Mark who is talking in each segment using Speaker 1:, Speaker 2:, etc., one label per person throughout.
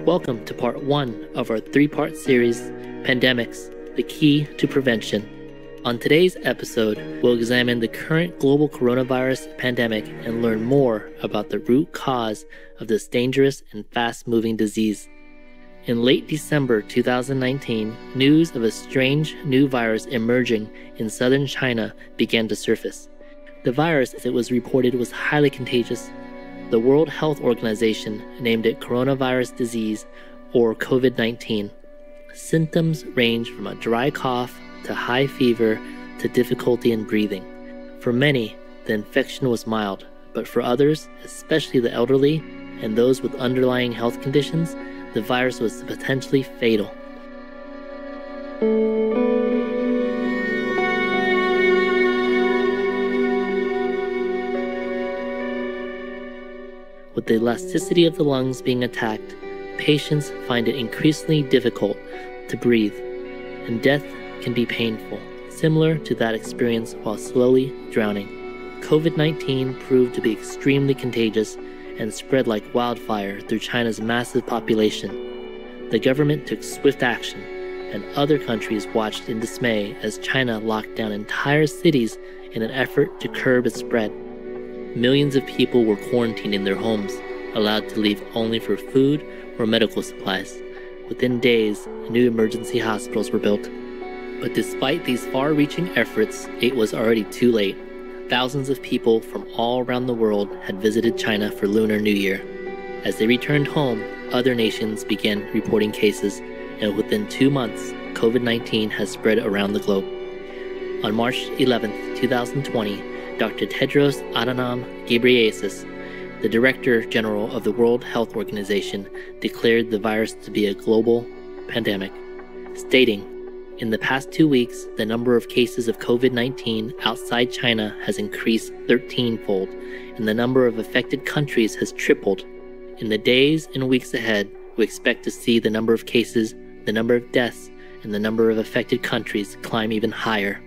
Speaker 1: Welcome to part 1 of our 3-part series, Pandemics, the Key to Prevention. On today's episode, we'll examine the current global coronavirus pandemic and learn more about the root cause of this dangerous and fast-moving disease. In late December 2019, news of a strange new virus emerging in southern China began to surface. The virus, as it was reported, was highly contagious. The World Health Organization named it coronavirus disease, or COVID-19. Symptoms range from a dry cough to high fever to difficulty in breathing. For many, the infection was mild, but for others, especially the elderly and those with underlying health conditions, the virus was potentially fatal. With the elasticity of the lungs being attacked, patients find it increasingly difficult to breathe, and death can be painful, similar to that experience while slowly drowning. COVID-19 proved to be extremely contagious and spread like wildfire through China's massive population. The government took swift action, and other countries watched in dismay as China locked down entire cities in an effort to curb its spread. Millions of people were quarantined in their homes, allowed to leave only for food or medical supplies. Within days, new emergency hospitals were built. But despite these far-reaching efforts, it was already too late. Thousands of people from all around the world had visited China for Lunar New Year. As they returned home, other nations began reporting cases, and within 2 months, COVID-19 has spread around the globe. On March 11, 2020, Dr. Tedros Adhanom Ghebreyesus, the Director General of the World Health Organization, declared the virus to be a global pandemic, stating, "In the past 2 weeks, the number of cases of COVID-19 outside China has increased 13-fold, and the number of affected countries has tripled. In the days and weeks ahead, we expect to see the number of cases, the number of deaths, and the number of affected countries climb even higher.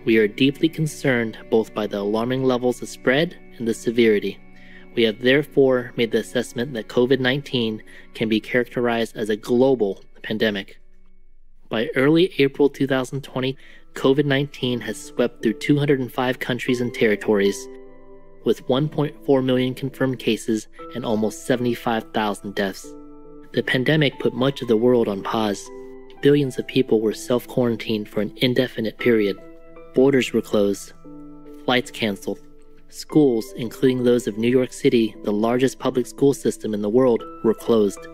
Speaker 1: We are deeply concerned both by the alarming levels of spread and the severity. We have therefore made the assessment that COVID-19 can be characterized as a global pandemic." By early April 2020, COVID-19 has swept through 205 countries and territories, with 1.4 million confirmed cases and almost 75,000 deaths. The pandemic put much of the world on pause. Billions of people were self-quarantined for an indefinite period. Borders were closed, flights canceled. Schools, including those of New York City, the largest public school system in the world, were closed.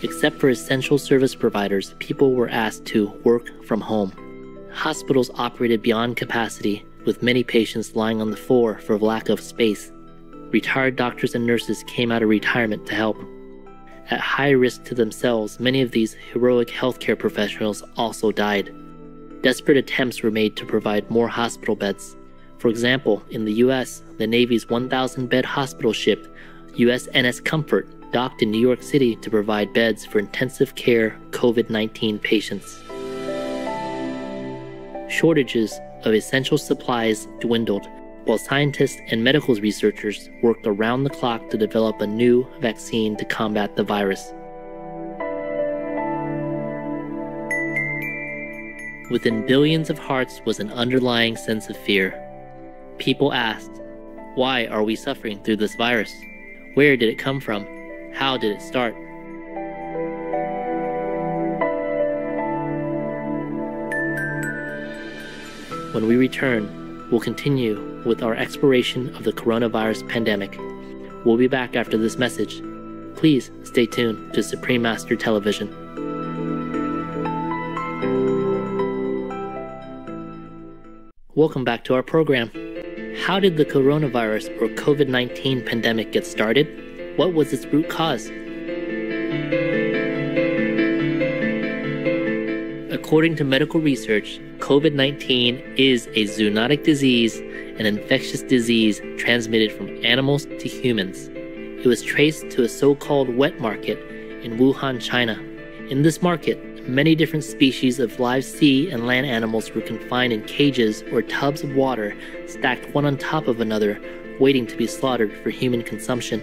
Speaker 1: Except for essential service providers, people were asked to work from home. Hospitals operated beyond capacity, with many patients lying on the floor for lack of space. Retired doctors and nurses came out of retirement to help. At high risk to themselves, many of these heroic healthcare professionals also died. Desperate attempts were made to provide more hospital beds. For example, in the U.S., the Navy's 1,000-bed hospital ship, USNS Comfort, docked in New York City to provide beds for intensive care COVID-19 patients. Shortages of essential supplies dwindled, while scientists and medical researchers worked around the clock to develop a new vaccine to combat the virus. Within billions of hearts was an underlying sense of fear. People asked, "Why are we suffering through this virus? Where did it come from? How did it start?" When we return, we'll continue with our exploration of the coronavirus pandemic. We'll be back after this message. Please stay tuned to Supreme Master Television. Welcome back to our program. How did the coronavirus or COVID-19 pandemic get started? What was its root cause? According to medical research, COVID-19 is a zoonotic disease, an infectious disease transmitted from animals to humans. It was traced to a so-called wet market in Wuhan, China. In this market, Many different species of live sea and land animals were confined in cages or tubs of water stacked one on top of another, waiting to be slaughtered for human consumption.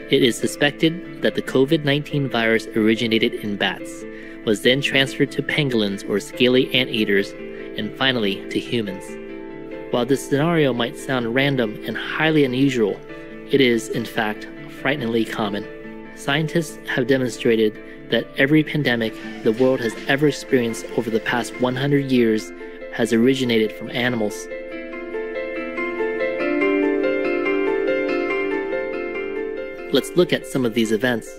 Speaker 1: It is suspected that the COVID-19 virus originated in bats, was then transferred to pangolins or scaly anteaters, and finally to humans. While this scenario might sound random and highly unusual, it is, in fact, frighteningly common. Scientists have demonstrated that every pandemic the world has ever experienced over the past 100 years has originated from animals. Let's look at some of these events.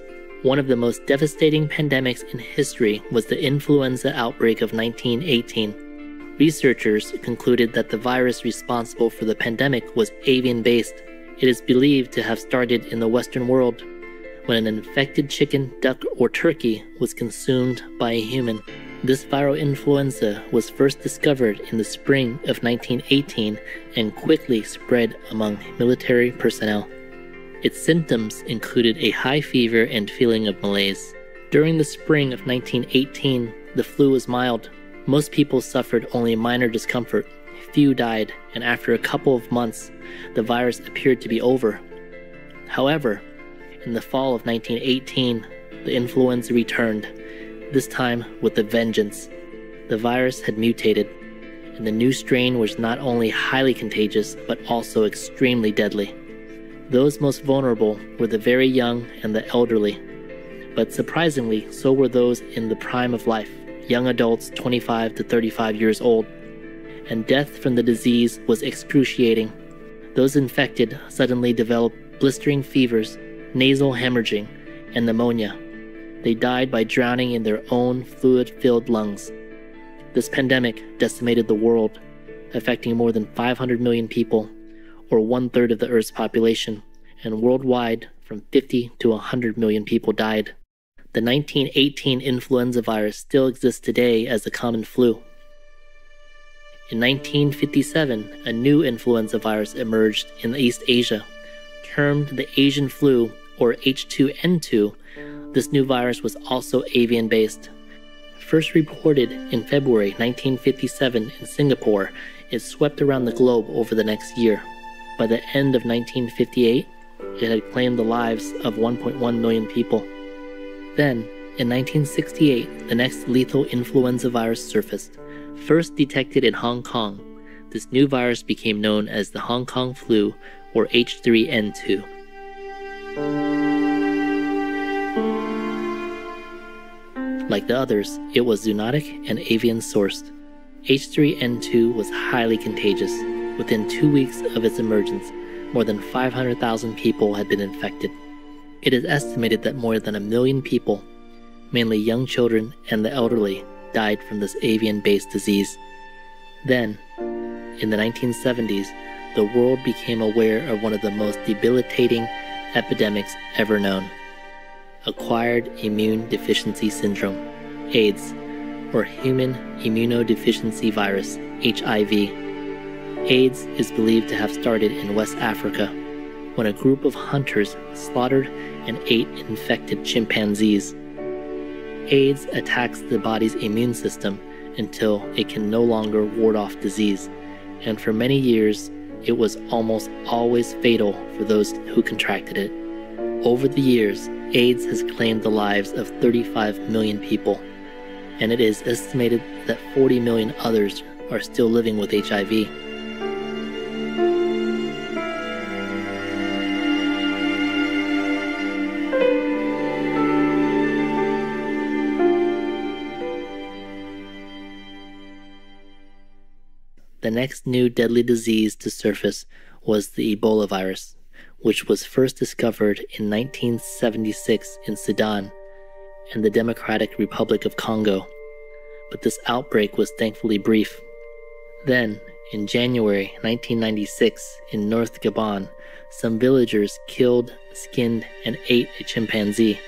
Speaker 1: One of the most devastating pandemics in history was the influenza outbreak of 1918. Researchers concluded that the virus responsible for the pandemic was avian-based. It is believed to have started in the Western world, when an infected chicken, duck, or turkey was consumed by a human. This viral influenza was first discovered in the spring of 1918 and quickly spread among military personnel. Its symptoms included a high fever and feeling of malaise. During the spring of 1918, the flu was mild. Most people suffered only minor discomfort. Few died, and after a couple of months, the virus appeared to be over. However, in the fall of 1918, the influenza returned, this time with a vengeance. The virus had mutated, and the new strain was not only highly contagious, but also extremely deadly. Those most vulnerable were the very young and the elderly, but surprisingly, so were those in the prime of life, young adults 25 to 35 years old. And death from the disease was excruciating. Those infected suddenly developed blistering fevers, nasal hemorrhaging, and pneumonia. They died by drowning in their own fluid-filled lungs. This pandemic decimated the world, affecting more than 500 million people, or 1/3 of the Earth's population, and worldwide, from 50 to 100 million people died. The 1918 influenza virus still exists today as the common flu. In 1957, a new influenza virus emerged in East Asia. Termed the Asian flu, or H2N2, this new virus was also avian-based. First reported in February 1957 in Singapore, it swept around the globe over the next year. By the end of 1958, it had claimed the lives of 1.1 million people. Then, in 1968, the next lethal influenza virus surfaced. First detected in Hong Kong, this new virus became known as the Hong Kong flu, or H3N2. Like the others, it was zoonotic and avian-sourced. H3N2 was highly contagious. Within 2 weeks of its emergence, more than 500,000 people had been infected. It is estimated that more than 1 million people, mainly young children and the elderly, died from this avian-based disease. Then, in the 1970s, the world became aware of one of the most debilitating epidemics ever known: Acquired Immune Deficiency Syndrome, AIDS, or Human Immunodeficiency Virus, HIV. AIDS is believed to have started in West Africa, when a group of hunters slaughtered and ate infected chimpanzees. AIDS attacks the body's immune system until it can no longer ward off disease, and for many years, it was almost always fatal for those who contracted it. Over the years, AIDS has claimed the lives of 35 million people, and it is estimated that 40 million others are still living with HIV. The next new deadly disease to surface was the Ebola virus, which was first discovered in 1976 in Sudan and the Democratic Republic of Congo, but this outbreak was thankfully brief. Then, in January 1996 in North Gabon, some villagers killed, skinned, and ate a chimpanzee.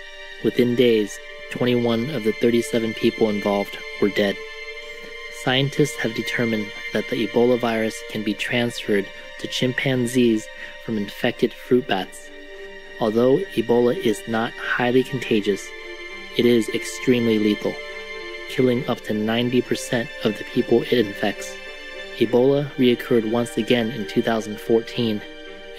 Speaker 1: Within days, 21 of the 37 people involved were dead. Scientists have determined that the Ebola virus can be transferred to chimpanzees from infected fruit bats. Although Ebola is not highly contagious, it is extremely lethal. killing up to 90% of the people it infects. Ebola reoccurred once again in 2014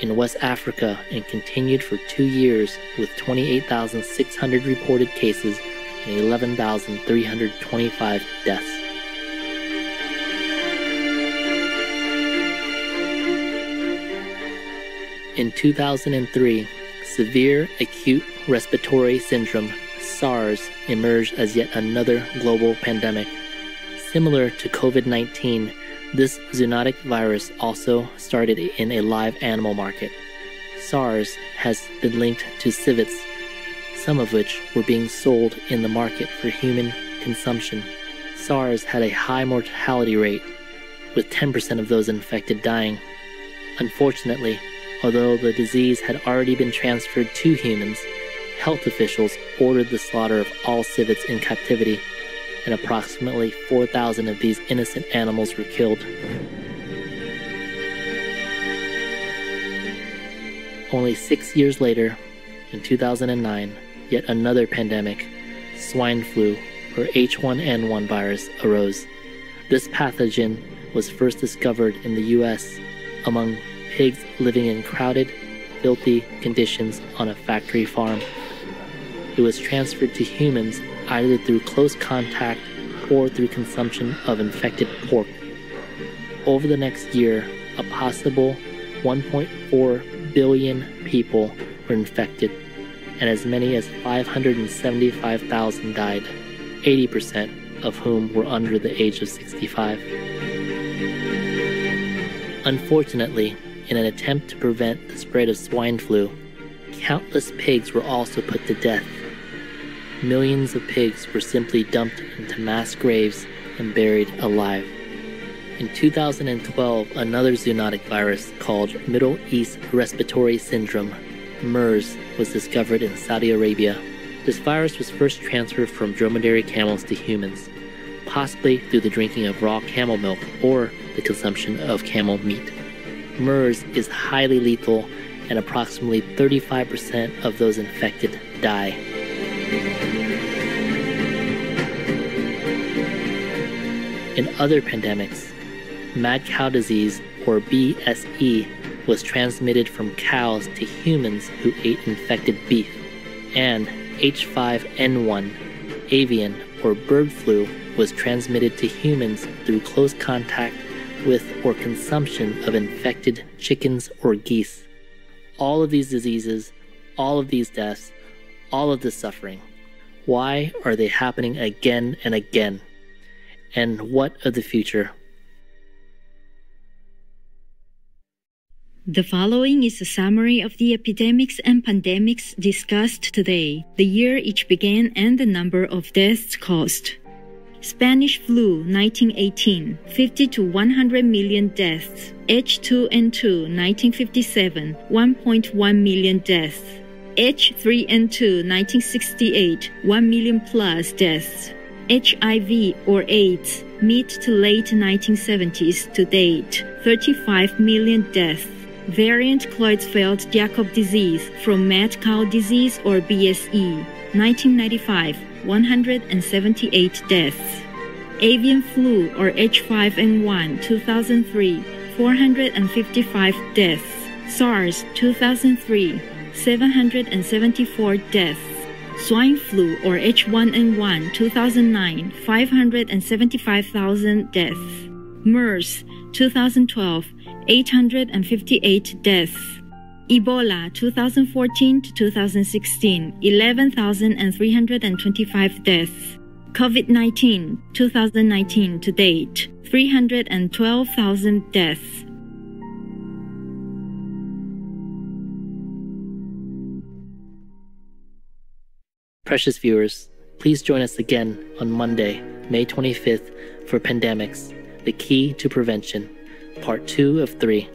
Speaker 1: in West Africa and continued for 2 years with 28,600 reported cases and 11,325 deaths. In 2003, severe acute respiratory syndrome, SARS, emerged as yet another global pandemic. Similar to COVID-19, this zoonotic virus also started in a live animal market. SARS has been linked to civets, some of which were being sold in the market for human consumption. SARS had a high mortality rate, with 10% of those infected dying. Unfortunately, although the disease had already been transferred to humans, health officials ordered the slaughter of all civets in captivity, and approximately 4,000 of these innocent animals were killed. Only 6 years later, in 2009, yet another pandemic, swine flu, or H1N1 virus, arose. This pathogen was first discovered in the US among pigs living in crowded, filthy conditions on a factory farm. It was transferred to humans either through close contact or through consumption of infected pork. Over the next year, a possible 1.4 billion people were infected, and as many as 575,000 died, 80% of whom were under the age of 65. Unfortunately, in an attempt to prevent the spread of swine flu, countless pigs were also put to death. Millions of pigs were simply dumped into mass graves and buried alive. In 2012, another zoonotic virus called Middle East Respiratory Syndrome, MERS, was discovered in Saudi Arabia. This virus was first transferred from dromedary camels to humans, possibly through the drinking of raw camel milk or the consumption of camel meat. MERS is highly lethal, and approximately 35% of those infected die. In other pandemics, mad cow disease, or BSE, was transmitted from cows to humans who ate infected beef, and H5N1, avian or bird flu, was transmitted to humans through close contact with or consumption of infected chickens or geese. All of these diseases, all of these deaths, all of this suffering, why are they happening again and again? And what of the future?
Speaker 2: The following is a summary of the epidemics and pandemics discussed today, the year each began and the number of deaths caused. Spanish flu 1918, 50 to 100 million deaths. H2N2 1957, 1.1 million deaths. H3N2 1968, 1 million plus deaths. HIV or AIDS, mid to late 1970s to date, 35 million deaths. Variant Creutzfeldt-Jakob disease from mad cow disease or BSE, 1995, 178 deaths. Avian flu or H5N1, 2003, 455 deaths. SARS, 2003, 774 deaths. Swine flu or H1N1, 2009, 575,000 deaths. MERS, 2012, 858 deaths. Ebola 2014 to 2016, 11,325 deaths. COVID-19 2019 to date, 312,000 deaths.
Speaker 1: Precious viewers, please join us again on Monday, May 25th for Pandemics, the Key to Prevention, Part 2 of 3.